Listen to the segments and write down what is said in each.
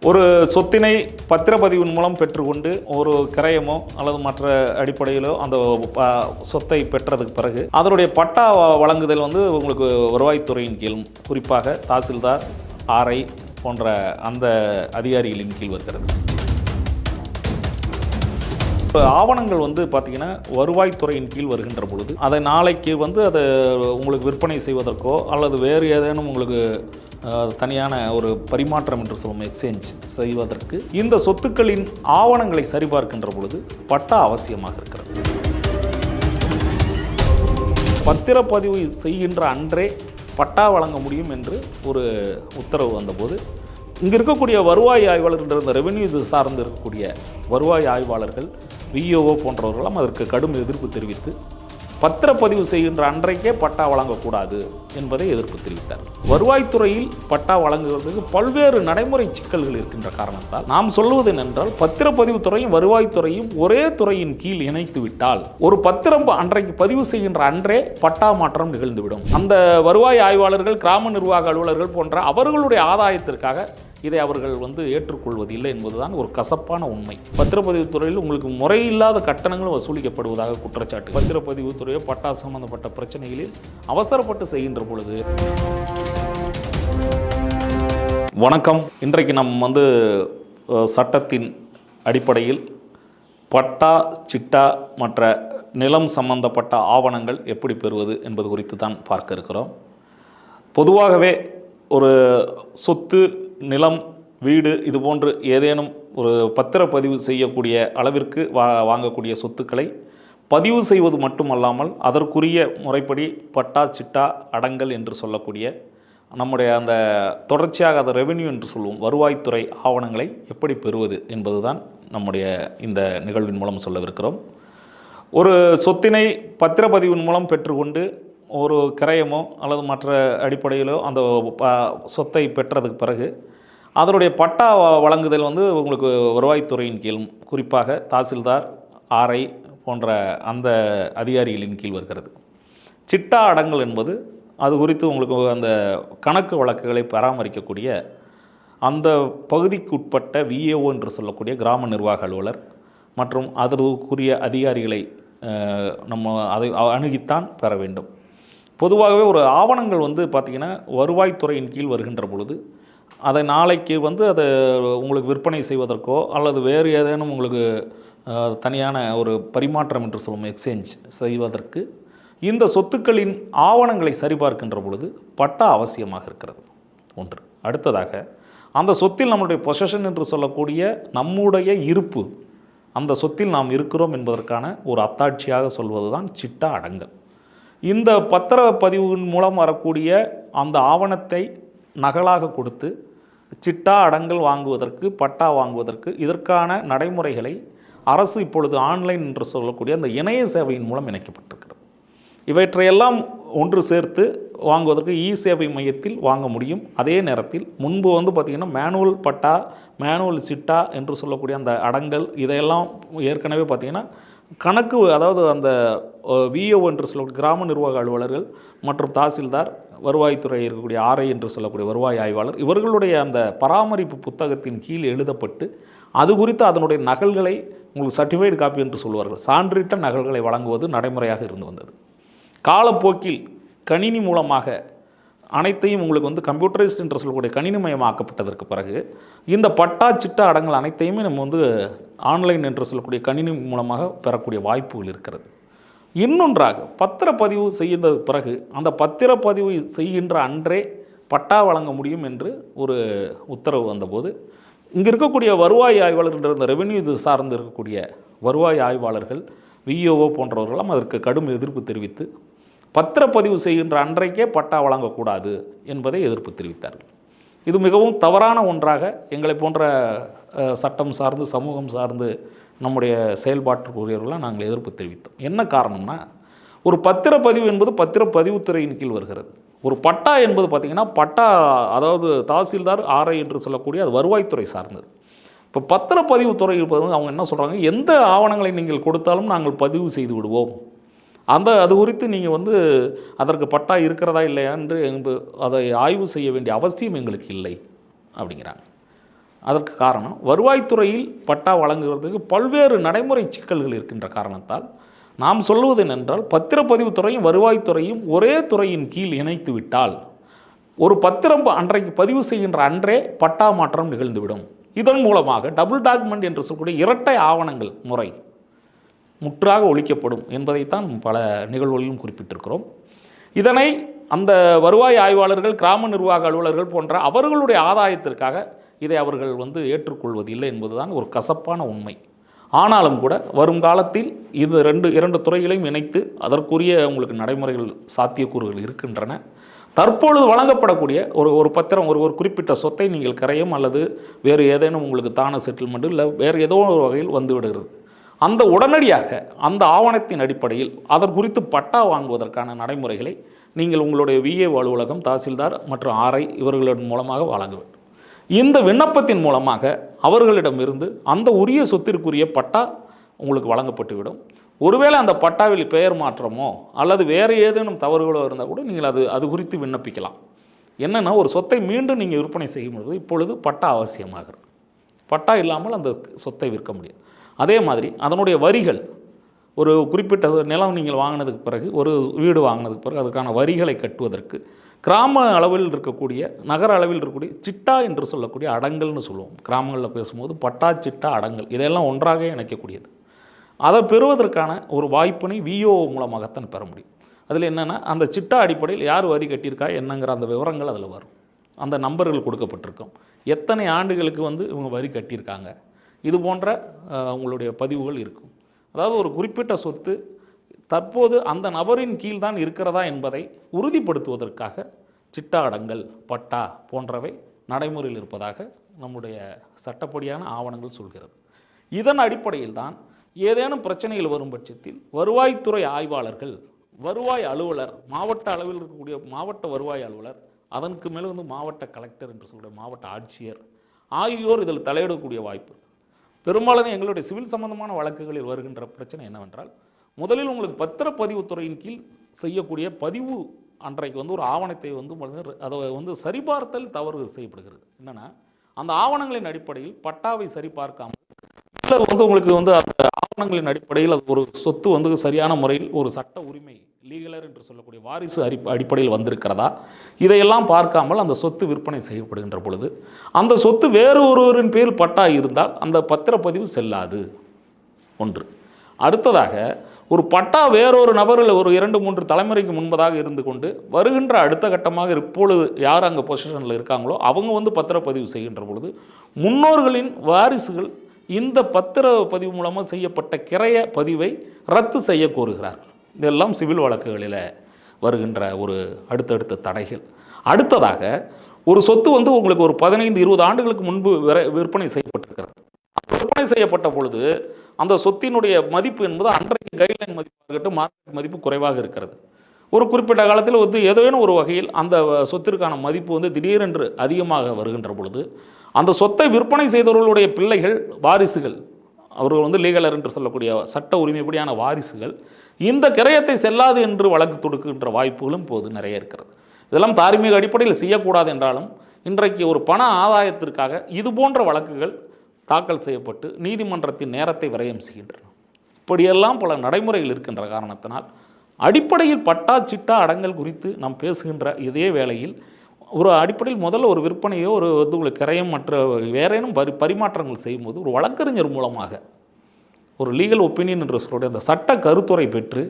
ஒரு சொத்தினை பத்திரப்பதிவின் மூலம் பெற்றுக்கொண்டு ஒரு கிரயமோ அல்லது மற்ற அடிப்படையிலோ அந்த சொத்தை பெற்றதுக்கு பிறகு அதனுடைய பட்டா வழங்குதல் உங்களுக்கு வருவாய்த்துறையின் கீழ், குறிப்பாக தாசில்தார், ஆர்ஐ போன்ற அந்த அதிகாரிகளின் கீழ் வருகிறது. ஆவணங்கள் பார்த்திங்கன்னா வருவாய்த்துறையின் கீழ் வருகின்ற பொழுது அதை நாளைக்கு அதை உங்களுக்கு விற்பனை செய்வதற்கோ அல்லது வேறு ஏதேனும் உங்களுக்கு தனியான ஒரு பரிமாற்றம் என்று சொல்லும் எக்ஸ்சேஞ்ச் செய்வதற்கு இந்த சொத்துக்களின் ஆவணங்களை சரிபார்க்கின்ற பொழுது பட்டா அவசியமாக இருக்கிறது. பத்திரப்பதிவு செய்கின்ற அன்றே பட்டா வழங்க முடியும் என்று ஒரு உத்தரவு வந்தபோது இங்கே இருக்கக்கூடிய வருவாய் ஆய்வாளர்கள், இந்த ரெவென்யூ இது சார்ந்து இருக்கக்கூடிய வருவாய் ஆய்வாளர்கள், விஓஓ போன்றவர்களும் அதற்கு கடும் எதிர்ப்பு தெரிவித்து பத்திரப்பதிவு செய்கின்ற அன்றைக்கே பட்டா வழங்கக்கூடாது என்பதை எதிர்ப்பு தெரிவித்தார். வருவாய்த்துறையில் பட்டா வழங்குவதற்கு பல்வேறு நடைமுறை சிக்கல்கள் இருக்கின்ற காரணத்தால் நாம் சொல்வது என்னென்றால், பத்திரப்பதிவு துறையும் வருவாய்த்துறையும் ஒரே துறையின் கீழ் இணைத்து விட்டால் ஒரு பத்திரம் அன்றைக்கு பதிவு செய்கின்ற அன்றே பட்டா மாற்றம் நிகழ்ந்துவிடும். அந்த வருவாய் ஆய்வாளர்கள், கிராம நிர்வாக அலுவலர்கள் போன்ற அவர்களுடைய ஆதாயத்திற்காக இதை அவர்கள் ஏற்றுக்கொள்வதில்லை என்பதுதான் ஒரு கசப்பான உண்மை. பத்திரப்பதிவு துறையில் உங்களுக்கு முறையில்லாத கட்டணங்களும் வசூலிக்கப்படுவதாக குற்றச்சாட்டு. பத்திரப்பதிவு துறையோ பட்டா சம்பந்தப்பட்ட பிரச்சனைகளில் அவசரப்பட்டு செய்கின்ற பொழுது. வணக்கம். இன்றைக்கு நம் சட்டத்தின் அடிப்படையில் பட்டா, சிட்டா மற்ற நிலம் சம்பந்தப்பட்ட ஆவணங்கள் எப்படி பெறுவது என்பது குறித்து தான் பார்க்க இருக்கிறோம். பொதுவாகவே ஒரு சொத்து, நிலம், வீடு இது போன்று ஏதேனும் ஒரு பத்திரப்பதிவு செய்யக்கூடிய அளவிற்கு வாங்கக்கூடிய சொத்துக்களை பதிவு செய்வது மட்டுமல்லாமல் அதற்குரிய முறைப்படி பட்டா, சிட்டா, அடங்கல் என்று சொல்லக்கூடிய நம்முடைய அந்த தொடர்ச்சியாக அதை ரெவென்யூ என்று சொல்லுவோம் வருவாய்த்துறை ஆவணங்களை எப்படி பெறுவது என்பதுதான் நம்முடைய இந்த நிகழ்வின் மூலம் சொல்லவிருக்கிறோம். ஒரு சொத்தினை பத்திரப்பதிவின் மூலம் பெற்றுக்கொண்டு ஒரு கிரயமோ அல்லது மற்ற அடிப்படையிலோ அந்த சொத்தை பெற்றதுக்கு பிறகு அதனுடைய பட்டா வழங்குதல் உங்களுக்கு வருவாய்த்துறையின் கீழ், குறிப்பாக தாசில்தார், ஆர்ஐ போன்ற அந்த அதிகாரிகளின் கீழ் வருகிறது. சிட்டா அடங்கல் என்பது அது குறித்து உங்களுக்கு அந்த கணக்கு வழக்குகளை பராமரிக்கக்கூடிய அந்த பகுதிக்கு உட்பட்ட விஏஓ என்று சொல்லக்கூடிய கிராம நிர்வாக அலுவலர் மற்றும் அதற்குரிய அதிகாரிகளை அதை அணுகித்தான் பெற வேண்டும். பொதுவாகவே ஒரு ஆவணங்கள் பார்த்திங்கன்னா வருவாய்த்துறையின் கீழ் வருகின்ற பொழுது அதை நாளைக்கு அதை உங்களுக்கு விற்பனை செய்வதற்கோ அல்லது வேறு ஏதேனும் உங்களுக்கு தனியான ஒரு பரிமாற்றம் என்று சொல்லும் எக்ஸ்சேஞ்ச் செய்வதற்கு இந்த சொத்துக்களின் ஆவணங்களை சரிபார்க்கின்ற பொழுது பட்டா அவசியமாக இருக்கிறது. ஒன்று. அடுத்ததாக அந்த சொத்தில் நம்முடைய பொசஷன் என்று சொல்லக்கூடிய நம்முடைய இருப்பு, அந்த சொத்தில் நாம் இருக்கிறோம் என்பதற்கான ஒரு அத்தாட்சியாக சொல்வது தான் சிட்டா அடங்கல். இந்த பத்திரப்பதிவின் மூலம் வரக்கூடிய அந்த ஆவணத்தை நகலாக கொடுத்து சிட்டா அடங்கல் வாங்குவதற்கு, பட்டா வாங்குவதற்கு இதற்கான நடைமுறைகளை அரசு இப்பொழுது ஆன்லைன் என்று சொல்லக்கூடிய அந்த இணைய சேவையின் மூலம் இணைக்கப்பட்டிருக்கிறது. இவற்றையெல்லாம் ஒன்று சேர்த்து வாங்குவதற்கு இ சேவை மையத்தில் வாங்க முடியும். அதே நேரத்தில் முன்பு பார்த்திங்கன்னா மேனுவல் பட்டா, மேனுவல் சிட்டா என்று சொல்லக்கூடிய அந்த அடங்கல் இதையெல்லாம் ஏற்கனவே பார்த்திங்கன்னா கணக்கு, அதாவது அந்த விஓ என்று சொல்லக்கூடிய கிராம நிர்வாக அலுவலர்கள் மற்றும் தாசில்தார், வருவாய்த்துறை இருக்கக்கூடிய ஆர்ஐ என்று சொல்லக்கூடிய வருவாய் ஆய்வாளர் இவர்களுடைய அந்த பராமரிப்பு புத்தகத்தின் கீழ் எழுதப்பட்டு அது குறித்து அதனுடைய நகல்களை உங்களுக்கு சர்டிஃபைடு காப்பி என்று சொல்வார்கள், சான்றிட்ட நகல்களை வழங்குவது நடைமுறையாக இருந்து வந்தது. காலப்போக்கில் கணினி மூலமாக அனைத்தையும் உங்களுக்கு கம்ப்யூட்டரைஸ்ட் என்று சொல்லக்கூடிய கணினிமயமாக்கப்பட்டதற்கு பிறகு இந்த பட்டா, சிட்டா அடங்கல் அனைத்தையுமே நம்ம ஆன்லைன் என்று சொல்லக்கூடிய கணினி மூலமாக பெறக்கூடிய வாய்ப்புகள் இருக்கிறது. இன்னொன்றாக பத்திரப்பதிவு செய்த பிறகு அந்த பத்திரப்பதிவு செய்கின்ற அன்றே பட்டா வழங்க முடியும் என்று ஒரு உத்தரவு வந்தபோது இங்கே இருக்கக்கூடிய வருவாய் ஆய்வாளர்கள், இந்த ரெவென்யூ இது சார்ந்து இருக்கக்கூடிய வருவாய் ஆய்வாளர்கள், விஓஓ போன்றவர்களும் அதற்கு கடும் எதிர்ப்பு தெரிவித்து பத்திரப்பதிவு செய்கின்ற அன்றைக்கே பட்டா வழங்கக்கூடாது என்பதை எதிர்ப்பு தெரிவித்தார்கள். இது மிகவும் தவறான ஒன்றாக எங்களை போன்ற சட்டம் சார்ந்து, சமூகம் சார்ந்து நம்முடைய செயல்பாட்டுக்குரியவர்களாக நாங்கள் எதிர்ப்பு தெரிவித்தோம். என்ன காரணம்னா, ஒரு பத்திரப்பதிவு என்பது பத்திரப்பதிவுத்துறையின் கீழ் வருகிறது. ஒரு பட்டா என்பது பார்த்திங்கன்னா பட்டா, அதாவது தாசில்தார், ஆர்ஐ என்று சொல்லக்கூடிய அது வருவாய்த்துறை சார்ந்தது. இப்போ பத்திரப்பதிவுத்துறை அவங்க என்ன சொல்கிறாங்க, எந்த ஆவணங்களை நீங்கள் கொடுத்தாலும் நாங்கள் பதிவு செய்து விடுவோம், அது குறித்து நீங்கள் அதற்கு பட்டா இருக்கிறதா இல்லையா என்று அதை ஆய்வு செய்ய வேண்டிய அவசியம் எங்களுக்கு இல்லை அப்படிங்கிறாங்க. அதற்கு காரணம் வருவாய்த்துறையில் பட்டா வழங்குவதற்கு பல்வேறு நடைமுறை சிக்கல்கள் இருக்கின்ற காரணத்தால் நாம் சொல்லுவது என்னென்றால் பத்திரப்பதிவுத்துறையும் வருவாய்த்துறையும் ஒரே துறையின் கீழ் இணைத்து விட்டால் ஒரு பத்திரம் அன்றைக்கு பதிவு செய்கின்ற அன்றே பட்டா மாற்றம் நிகழ்ந்துவிடும். இதன் மூலமாக டபுள் டாக்குமெண்ட் என்று சொல்லக்கூடிய இரட்டை ஆவணங்கள் முறை முற்றாக ஒழிக்கப்படும் என்பதைத்தான் பல நிகழ்வுகளிலும் குறிப்பிட்டிருக்கிறோம். இதனை அந்த வருவாய் ஆய்வாளர்கள், கிராம நிர்வாக அலுவலர்கள் போன்ற அவர்களுடைய ஆதாயத்திற்காக இதை அவர்கள் ஏற்றுக்கொள்வதில்லை என்பதுதான் ஒரு கசப்பான உண்மை. ஆனாலும் கூட வருங்காலத்தில் இது இரண்டு துறைகளையும் இணைத்து அதற்குரிய உங்களுக்கு நடைமுறைகள் சாத்தியக்கூறுகள் இருக்கின்றன. தற்பொழுது வழங்கப்படக்கூடிய ஒரு பத்திரம் ஒரு குறிப்பிட்ட சொத்தை நீங்கள் கரையும் அல்லது வேறு ஏதேனும் உங்களுக்கு தான செட்டில்மெண்ட் இல்லை வேறு ஏதோ ஒரு வகையில் வந்துவிடுகிறது. அந்த உடனடியாக அந்த ஆவணத்தின் அடிப்படையில் அதற்குறித்து பட்டா வாங்குவதற்கான நடைமுறைகளை நீங்கள் உங்களுடைய விஏஓ அலுவலகம், தாசில்தார் மற்றும் ஆர்ஐ இவர்களின் மூலமாக வழங்க வேண்டும். இந்த விண்ணப்பத்தின் மூலமாக அவர்களிடமிருந்து அந்த உரிய சொத்திற்குரிய பட்டா உங்களுக்கு வழங்கப்பட்டுவிடும். ஒருவேளை அந்த பட்டாவில் பெயர் மாற்றமோ அல்லது வேறு ஏதேனும் தவறுகளோ இருந்தால் கூட நீங்கள் அது குறித்து விண்ணப்பிக்கலாம். என்னென்னா ஒரு சொத்தை மீண்டும் நீங்கள் விற்பனை செய்யும்பொழுது இப்பொழுது பட்டா அவசியமாகிறது. பட்டா இல்லாமல் அந்த சொத்தை விற்க முடியாது. அதே மாதிரி அதனுடைய வரிகள், ஒரு குறிப்பிட்ட நிலம் நீங்கள் வாங்கினதுக்கு பிறகு, ஒரு வீடு வாங்கினதுக்கு பிறகு அதுக்கான வரிகளை கட்டுவதற்கு கிராம அளவில் இருக்கக்கூடிய, நகர அளவில் இருக்கக்கூடிய சிட்டா என்று சொல்லக்கூடிய அடங்கல்னு சொல்லுவோம். கிராமங்களில் பேசும்போது பட்டா, சிட்டா, அடங்கல் இதெல்லாம் ஒன்றாக இணைக்கக்கூடியது. அதை பெறுவதற்கான ஒரு வாய்ப்பினை விஓ மூலமாகத்தான் பெற முடியும். அதில் என்னென்னா அந்த சிட்டா அடிப்படையில் யார் வரி கட்டியிருக்கா என்னங்கிற அந்த விவரங்கள் அதில் வரும். அந்த நம்பர்கள் கொடுக்கப்பட்டிருக்கும். எத்தனை ஆண்டுகளுக்கு இவங்க வரி கட்டியிருக்காங்க, இது போன்ற உங்களுடைய பதிவுகள் இருக்கும். அதாவது ஒரு குறிப்பிட்ட சொத்து தற்போது அந்த நபரின் கீழ் தான் இருக்கிறதா என்பதை உறுதிப்படுத்துவதற்காக சிட்டா, அடங்கல், பட்டா போன்றவை நடைமுறையில் இருப்பதாக நம்முடைய சட்டப்படியான ஆவணங்கள் சொல்கிறது. இதன் அடிப்படையில் தான் ஏதேனும் பிரச்சனைகள் வரும் பட்சத்தில் வருவாய்த்துறை ஆய்வாளர்கள், வருவாய் அலுவலர், மாவட்ட அளவில் இருக்கக்கூடிய மாவட்ட வருவாய் அலுவலர், அதற்கு மேலே மாவட்ட கலெக்டர் என்று சொல்லக்கூடிய மாவட்ட ஆட்சியர் ஆகியோர் இதில் தலையிடக்கூடிய வாய்ப்பு. பெரும்பாலான எங்களுடைய சிவில் சம்பந்தமான வழக்குகளில் வருகின்ற பிரச்சனை என்னவென்றால், முதலில் உங்களுக்கு பத்திரப்பதிவுத்துறையின் கீழ் செய்யக்கூடிய பதிவு அன்றைக்கு ஒரு ஆவணத்தை அதை சரிபார்த்தல் தவறு செய்யப்படுகிறது. என்னென்னா அந்த ஆவணங்களின் அடிப்படையில் பட்டாவை சரிபார்க்காமல் உங்களுக்கு அந்த ஆவணங்களின் அடிப்படையில் அது ஒரு சொத்து சரியான முறையில் ஒரு சட்ட உரிமை லீகலர் என்று சொல்லக்கூடிய வாரிசு அடிப்படையில் வந்திருக்கிறதா இதையெல்லாம் பார்க்காமல் அந்த சொத்து விற்பனை செய்யப்படுகின்ற பொழுது அந்த சொத்து வேறு ஒருவரின் பேரில் பட்டா இருந்தால் அந்த பத்திரப்பதிவு செல்லாது. ஒன்று. அடுத்ததாக ஒரு பட்டா வேறொரு நபர்கள் ஒரு 2-3 தலைமுறைக்கு முன்பதாக இருந்து கொண்டு வருகின்ற அடுத்த கட்டமாக இப்பொழுது யார் அங்கே பொசிஷனில் இருக்காங்களோ அவங்க பத்திரப்பதிவு செய்கின்ற பொழுது முன்னோர்களின் வாரிசுகள் இந்த பத்திரப்பதிவு மூலமாக செய்யப்பட்ட கிரைய பதிவை ரத்து செய்ய கோருகிறார்கள். இதெல்லாம் சிவில் வழக்குகளில் வருகின்ற ஒரு அடுத்தடுத்த தடைகள். அடுத்ததாக ஒரு சொத்து உங்களுக்கு ஒரு 15-20 ஆண்டுகளுக்கு முன்பு விற்பனை செய்யப்பட்டிருக்கிறது. விற்பனை செய்யப்பட்ட பொழுது அந்த சொத்தினுடைய மதிப்பு என்பது அன்றைக்கு கைட்லைன் மதிப்பாக இருக்கட்டும், மார்க்கெட் மதிப்பு குறைவாக இருக்கிறது. ஒரு குறிப்பிட்ட காலத்தில் ஏதேனும் ஒரு வகையில் அந்த சொத்திற்கான மதிப்பு திடீரென்று அதிகமாக வருகின்ற பொழுது அந்த சொத்தை விற்பனை செய்தவர்களுடைய பிள்ளைகள், வாரிசுகள், அவர்கள் லீகலர் என்று சொல்லக்கூடிய சட்ட உரிமைப்படியான வாரிசுகள் இந்த கிரயத்தை செல்லாது என்று வழக்கு தொடுக்கின்ற வாய்ப்புகளும் இப்போது நிறைய இருக்கிறது. இதெல்லாம் தார்மீக அடிப்படையில் செய்யக்கூடாது என்றாலும் இன்றைக்கு ஒரு பண ஆதாயத்திற்காக இது போன்ற வழக்குகள் தாக்கல் செய்யப்பட்டு நீதிமன்றத்தின் நேரத்தை விரயம் செய்கின்றன. இப்படியெல்லாம் பல நடைமுறைகள் இருக்கின்ற காரணத்தினால் அடிப்படையில் பட்டா, சிட்டா, அடங்கல் குறித்து நாம் பேசுகின்ற இதே வேளையில் ஒரு அடிப்படையில் முதல்ல ஒரு விற்பனையோ ஒரு உங்களுக்கு கிரயம் மற்ற வேறேனும் பரிமாற்றங்கள் செய்யும்போது ஒரு வழக்கறிஞர் மூலமாக ஒரு லீகல் ஒப்பீனியன் என்று சொல்லக்கூடிய அந்த சட்ட கருத்துரை பெற்று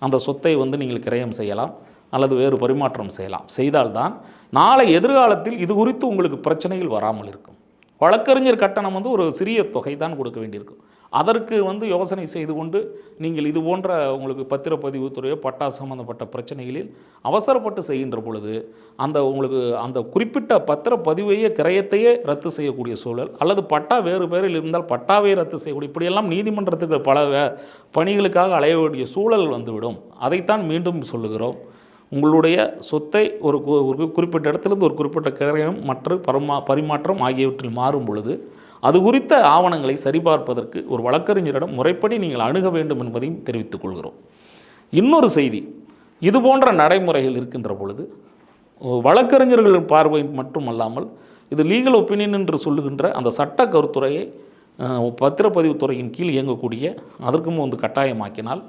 அந்த சொத்தை நீங்கள் கிரயம் செய்யலாம் அல்லது வேறு பரிமாற்றம் செய்யலாம். செய்தால்தான் நாளை எதிர்காலத்தில் இது குறித்து உங்களுக்கு பிரச்சனைகள் வராமல் இருக்கும். வழக்கறிஞர் கட்டணம் ஒரு சிறிய தொகை தான் கொடுக்க வேண்டியிருக்கும். அதற்கு யோசனை செய்து கொண்டு நீங்கள் இது போன்ற உங்களுக்கு பத்திரப்பதிவு துறையோ பட்டா சம்பந்தப்பட்ட பிரச்சனைகளில் அவசரப்பட்டு செய்கின்ற பொழுது உங்களுக்கு அந்த குறிப்பிட்ட பத்திரப்பதிவையே கிரயத்தையே ரத்து செய்யக்கூடிய சூழல் அல்லது பட்டா வேறு பேரில் இருந்தால் பட்டாவே ரத்து செய்யக்கூடிய இப்படியெல்லாம் நீதிமன்றத்துக்கு பல பணிகளுக்காக அலைய வேண்டிய சூழல் வந்துவிடும். அதைத்தான் மீண்டும் சொல்லுகிறோம். உங்களுடைய சொத்தை ஒரு குறிப்பிட்ட இடத்துலேருந்து ஒரு குறிப்பிட்ட கிரயம் மற்ற பரிமாற்றம் ஆகியவற்றில் மாறும் பொழுது அது குறித்த ஆவணங்களை சரிபார்ப்பதற்கு ஒரு வழக்கறிஞரிடம் முறைப்படி நீங்கள் அணுக வேண்டும் என்பதையும் தெரிவித்துக் கொள்கிறோம். இன்னொரு செய்தி, இது போன்ற நடைமுறைகள் இருக்கின்ற பொழுது வழக்கறிஞர்களின் பார்வை மட்டுமல்லாமல் இது லீகல் ஒப்பீனியன் என்று சொல்லுகின்ற அந்த சட்ட கருத்துறையை பத்திரப்பதிவுத்துறையின் கீழ் இயங்கக்கூடிய அதற்கும் வந்து கட்டாயமாக்கினால்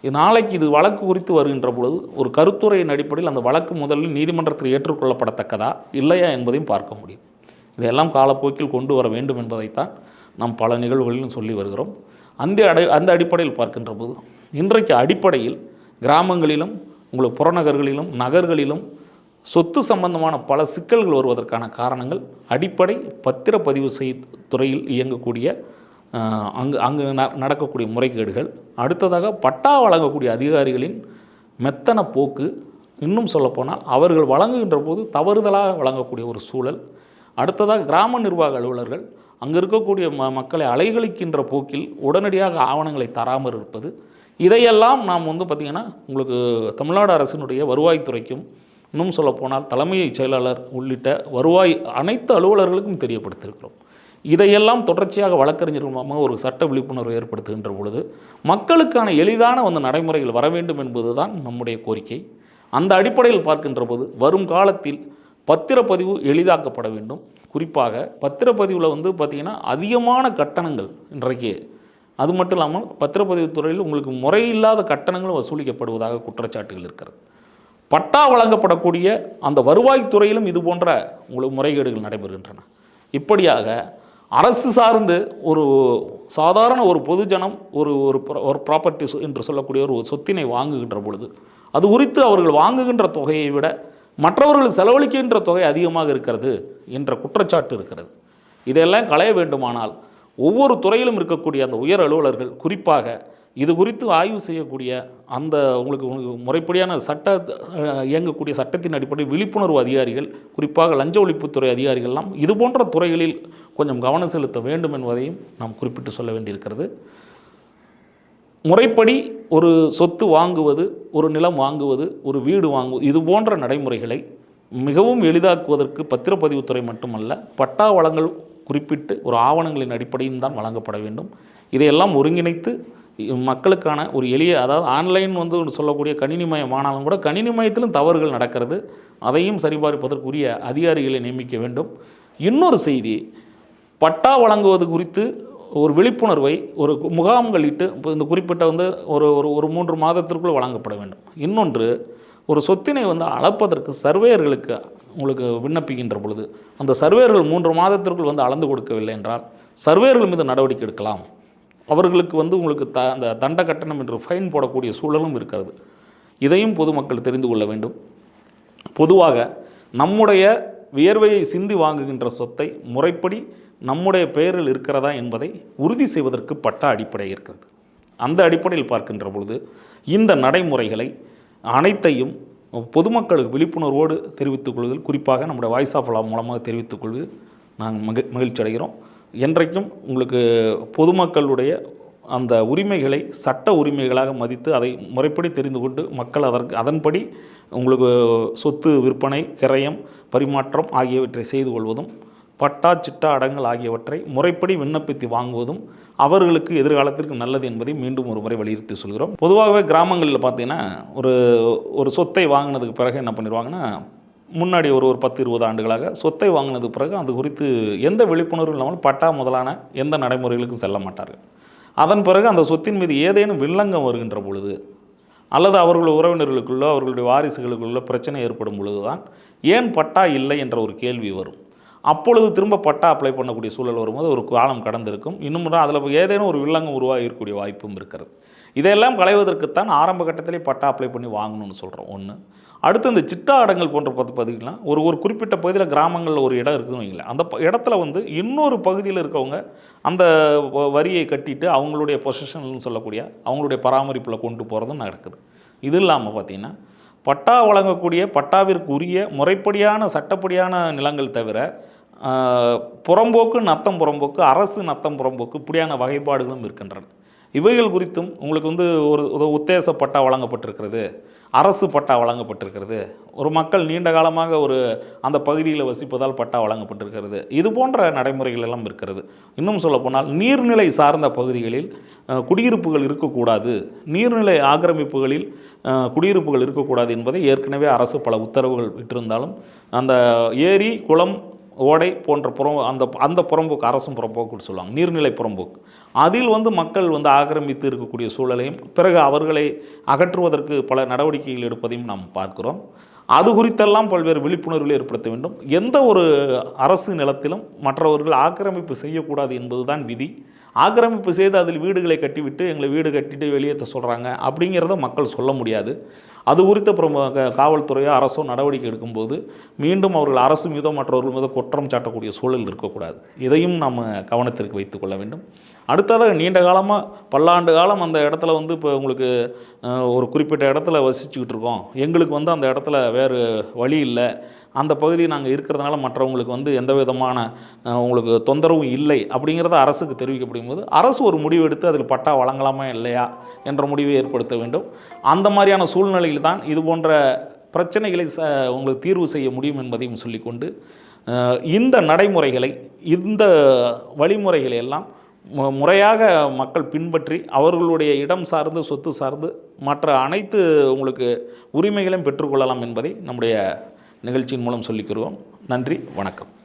நாளைக்கு இது வழக்கு குறித்து வருகின்ற பொழுது ஒரு கருத்துரையின் அடிப்படையில் அந்த வழக்கு முதலில் நீதிமன்றத்தில் ஏற்றுக்கொள்ளப்படத்தக்கதா இல்லையா என்பதையும் பார்க்க முடியும். இதையெல்லாம் காலப்போக்கில் கொண்டு வர வேண்டும் என்பதைத்தான் நாம் பல நிகழ்வுகளிலும் சொல்லி வருகிறோம். அந்த அடிப்படையில் பார்க்கின்ற போது இன்றைக்கு அடிப்படையில் கிராமங்களிலும் உங்களுக்கு புறநகர்களிலும் நகர்களிலும் சொத்து சம்பந்தமான பல சிக்கல்கள் வருவதற்கான காரணங்கள் அடிப்படை பத்திரப்பதிவு துறையில் இயங்கக்கூடிய அங்கு நடக்கக்கூடிய முறைகேடுகள், அடுத்ததாக பட்டா வழங்கக்கூடிய அதிகாரிகளின் மெத்தன போக்கு, இன்னும் சொல்லப்போனால் அவர்கள் வழங்குகின்ற போது தவறுதலாக வழங்கக்கூடிய ஒரு சூழல், அடுத்ததாக கிராம நிர்வாக அலுவலர்கள் அங்கே இருக்கக்கூடிய மக்களை அலைகழிக்கின்ற போக்கில் உடனடியாக ஆவணங்களை தராமல் இருப்பது, இதையெல்லாம் நாம் வந்து பார்த்திங்கன்னா உங்களுக்கு தமிழ்நாடு அரசினுடைய வருவாய்த்துறைக்கும் இன்னும் சொல்லப்போனால் தலைமை செயலாளர் உள்ளிட்ட வருவாய் அனைத்து அலுவலர்களுக்கும் தெரியப்படுத்தியிருக்கிறோம். இதையெல்லாம் தொடர்ச்சியாக வழக்கறிஞர்கள் மூலமாக ஒரு சட்ட விழிப்புணர்வு ஏற்படுத்துகின்ற பொழுது மக்களுக்கான எளிதான நடைமுறைகள் வர வேண்டும் என்பதுதான் நம்முடைய கோரிக்கை. அந்த அடிப்படையில் பார்க்கின்ற போது வரும் காலத்தில் பத்திரப்பதிவு எளிதாக்கப்பட வேண்டும். குறிப்பாக பத்திரப்பதிவில் வந்து பார்த்திங்கன்னா அதிகமான கட்டணங்கள் இன்றைக்கு, அது மட்டும் இல்லாமல் பத்திரப்பதிவு துறையில் உங்களுக்கு முறையில்லாத கட்டணங்களும் வசூலிக்கப்படுவதாக குற்றச்சாட்டுகள் இருக்கிறது. பட்டா வழங்கப்படக்கூடிய அந்த வருவாய்த்துறையிலும் இது போன்ற உங்களுக்கு முறைகேடுகள் நடைபெறுகின்றன. இப்படியாக அரசு சார்ந்து ஒரு சாதாரண ஒரு பொதுஜனம் ஒரு ப்ராப்பர்ட்டி என்று சொல்லக்கூடிய ஒரு சொத்தினை வாங்குகின்ற பொழுது அது குறித்து அவர்கள் வாங்குகின்ற தொகையை விட மற்றவர்கள் செலவழிக்கின்ற தொகை அதிகமாக இருக்கிறது என்ற குற்றச்சாட்டு இருக்கிறது. இதையெல்லாம் களைய வேண்டுமானால் ஒவ்வொரு துறையிலும் இருக்கக்கூடிய அந்த உயர் அலுவலர்கள் குறிப்பாக இது குறித்து ஆய்வு செய்யக்கூடிய அந்த உங்களுக்கு முறைப்படியான இயங்கக்கூடிய சட்டத்தின் அடிப்படையில் விழிப்புணர்வு அதிகாரிகள், குறிப்பாக லஞ்ச ஒழிப்புத்துறை அதிகாரிகள்லாம் இது போன்ற துறைகளில் கொஞ்சம் கவனம் செலுத்த வேண்டும் என்பதையும் நாம் குறிப்பிட்டு சொல்ல வேண்டியிருக்கிறது. முறைப்படி ஒரு சொத்து வாங்குவது, ஒரு நிலம் வாங்குவது, ஒரு வீடு வாங்குவது, இது போன்ற நடைமுறைகளை மிகவும் எளிதாக்குவதற்கு பத்திரப்பதிவுத்துறை மட்டுமல்ல, பட்டா வழங்கல் குறிப்பிட்டு ஒரு ஆவணங்களின் அடிப்படையில் தான் வழங்கப்பட வேண்டும். இதையெல்லாம் ஒருங்கிணைத்து மக்களுக்கான ஒரு எளிய, அதாவது ஆன்லைன் சொல்லக்கூடிய கணினிமயமானாலும் கூட கணினிமயத்திலும் தவறுகள் நடக்கிறது. அதையும் சரிபார்ப்பதற்குரிய அதிகாரிகளை நியமிக்க வேண்டும். இன்னொரு செய்தி, பட்டா வழங்குவது குறித்து ஒரு விழிப்புணர்வை ஒரு முகாம்கள் இட்டு இந்த குறிப்பிட்ட ஒரு 3 மாதத்திற்குள் வழங்கப்பட வேண்டும். இன்னொன்று, ஒரு சொத்தினை அளப்பதற்கு சர்வேயர்களுக்கு உங்களுக்கு விண்ணப்பிக்கின்ற பொழுது அந்த சர்வேயர்கள் 3 மாதத்திற்குள் அளந்து கொடுக்கவில்லை என்றால் சர்வேயர்கள் மீது நடவடிக்கை எடுக்கலாம். அவர்களுக்கு உங்களுக்கு அந்த தண்ட கட்டணம் என்று ஃபைன் போடக்கூடிய சூழலும் இருக்கிறது. இதையும் பொதுமக்கள் தெரிந்து கொள்ள வேண்டும். பொதுவாக நம்முடைய வியர்வையை சிந்தி வாங்குகின்ற சொத்தை முறைப்படி நம்முடைய பெயரில் இருக்கிறதா என்பதை உறுதி செய்வதற்கு பட்டா அடிப்படை இருக்கிறது. அந்த அடிப்படையில் பார்க்கின்ற பொழுது இந்த நடைமுறைகளை அனைத்தையும் பொதுமக்களுக்கு விழிப்புணர்வோடு தெரிவித்துக் கொள்வதில், குறிப்பாக நம்முடைய வாய்ஸ் ஆஃப் லா மூலமாக தெரிவித்துக் கொள்வது நாங்கள் மகிழ்ச்சி அடைகிறோம். என்றைக்கும் உங்களுக்கு பொதுமக்களுடைய அந்த உரிமைகளை சட்ட உரிமைகளாக மதித்து அதை முறைப்படி தெரிந்து கொண்டு மக்கள் அதன்படி உங்களுக்கு சொத்து விற்பனை, கிரயம், பரிமாற்றம் ஆகியவற்றை செய்து கொள்வதும், பட்டா சிட்டா அடங்கல் ஆகியவற்றை முறைப்படி விண்ணப்பித்து வாங்குவதும் அவர்களுக்கு எதிர்காலத்திற்கு நல்லது என்பதை மீண்டும் ஒரு முறை வலியுறுத்தி சொல்கிறோம். பொதுவாகவே கிராமங்களில் பார்த்தீங்கன்னா ஒரு சொத்தை வாங்கினதுக்கு பிறகு என்ன பண்ணிடுவாங்கன்னா, முன்னாடி ஒரு 10-20 ஆண்டுகளாக சொத்தை வாங்கினதுக்கு பிறகு அது குறித்து எந்த விழிப்புணர்வும் இல்லாமல் பட்டா முதலான எந்த நடைமுறைகளுக்கும் செல்ல மாட்டார்கள். அதன் பிறகு அந்த சொத்தின் மீது ஏதேனும் வில்லங்கம் வருகின்ற பொழுது அல்லது அவர்களுடைய உறவினர்களுக்குள்ளோ அவர்களுடைய வாரிசுகளுக்குள்ளோ பிரச்சனை ஏற்படும் பொழுது தான் ஏன் பட்டா இல்லை என்ற ஒரு கேள்வி வரும். அப்பொழுது திரும்ப பட்டா அப்ளை பண்ணக்கூடிய சூழல் வரும்போது ஒரு காலம் கடந்திருக்கும். இன்னும் அதில் ஏதேனும் ஒரு வில்லங்கம் உருவாகி இருக்கக்கூடிய வாய்ப்பும் இருக்கிறது. இதையெல்லாம் களைவதற்குத்தான் ஆரம்ப கட்டத்திலே பட்டா அப்ளை பண்ணி வாங்கணும்னு சொல்கிறோம். ஒன்று. அடுத்து இந்த சிட்டா அடங்கல் போன்ற பார்த்திங்கன்னா ஒரு குறிப்பிட்ட பகுதியில் கிராமங்களில் ஒரு இடம் இருக்குதுன்னு வைங்களேன். அந்த இடத்துல இன்னொரு பகுதியில் இருக்கவங்க அந்த வரியை கட்டிட்டு அவங்களுடைய பொசிஷன்னு சொல்லக்கூடிய அவங்களுடைய பராமரிப்பில் கொண்டு போகிறதும் நடக்குது. இது இல்லாமல் பார்த்திங்கன்னா பட்டா வழங்கக்கூடிய பட்டாவிற்கு உரிய முறைப்படியான சட்டப்படியான நிலங்கள் தவிர புறம்போக்கு, நத்தம் புறம்போக்கு, அரசு நத்தம் புறம்போக்கு இப்படியான வகைப்பாடுகளும் இருக்கின்றன. இவைகள் குறித்தும் உங்களுக்கு ஒரு உத்தேச பட்டா வழங்கப்பட்டிருக்கிறது, அரசு பட்டா வழங்கப்பட்டிருக்கிறது, ஒரு மக்கள் நீண்ட காலமாக அந்த பகுதியில் வசிப்பதால் பட்டா வழங்கப்பட்டிருக்கிறது, இது போன்ற நடைமுறைகள் எல்லாம் இருக்கிறது. இன்னும் சொல்லப்போனால் நீர்நிலை சார்ந்த பகுதிகளில் குடியிருப்புகள் இருக்கக்கூடாது, நீர்நிலை ஆக்கிரமிப்புகளில் குடியிருப்புகள் இருக்கக்கூடாது என்பதை ஏற்கனவே அரசு பல உத்தரவுகள் விட்டிருந்தாலும் அந்த ஏரி, குளம், ஓடை போன்ற அந்த புறம்போக்கு அரசும் புறம்போக்குன்னு சொல்லுவாங்க, நீர்நிலை புறம்போக்கு. அதில் வந்து மக்கள் வந்து ஆக்கிரமித்து இருக்கக்கூடிய சூழலையும் பிறகு அவர்களை அகற்றுவதற்கு பல நடவடிக்கைகள் எடுப்பதையும் நாம் பார்க்கிறோம். அது குறித்தெல்லாம் பல்வேறு விழிப்புணர்வுகளை ஏற்படுத்த வேண்டும். எந்த ஒரு அரசு நிலத்திலும் மற்றவர்கள் ஆக்கிரமிப்பு செய்யக்கூடாது என்பதுதான் விதி. ஆக்கிரமிப்பு செய்து அதில் வீடுகளை கட்டிவிட்டு எங்களை வீடு கட்டிட்டு வெளியேற்ற சொல்கிறாங்க அப்படிங்கிறத மக்கள் சொல்ல முடியாது. அது குறித்து அப்புறம் காவல்துறையோ அரசோ நடவடிக்கை எடுக்கும்போது மீண்டும் அவர்கள் அரசு மீதோ மற்றவர்கள் மீதோ குற்றம் சாட்டக்கூடிய சூழல் இருக்கக்கூடாது. இதையும் நாம் கவனத்திற்கு வைத்துக்கொள்ள வேண்டும். அடுத்ததாக நீண்ட காலமாக பல்லாண்டு காலம் அந்த இடத்துல வந்து இப்போ உங்களுக்கு ஒரு குறிப்பிட்ட இடத்துல வசிச்சுக்கிட்டு இருக்கோம், எங்களுக்கு வந்து அந்த இடத்துல வேறு வழி இல்லை, அந்த பகுதி நாங்கள் இருக்கிறதுனால மற்றவங்களுக்கு வந்து எந்த விதமான உங்களுக்கு தொந்தரவும் இல்லை அப்படிங்கிறத அரசுக்கு தெரிவிக்கப்படும் போது அரசு ஒரு முடிவு எடுத்து அதில் பட்டா வழங்கலாமா இல்லையா என்ற முடிவை ஏற்படுத்த வேண்டும். அந்த மாதிரியான சூழ்நிலையில் தான் இது போன்ற பிரச்சனைகளை உங்களுக்கு தீர்வு செய்ய முடியும் என்பதையும் சொல்லிக்கொண்டு இந்த நடைமுறைகளை இந்த வழிமுறைகளை எல்லாம் முறையாக மக்கள் பின்பற்றி அவர்களுடைய இடம் சார்ந்து சொத்து சார்ந்து மற்ற அனைத்து உங்களுக்கு உரிமைகளையும் பெற்றுக்கொள்ளலாம் என்பதை நம்முடைய நிகழ்ச்சியின் மூலம் சொல்லிக்கிறோம். நன்றி, வணக்கம்.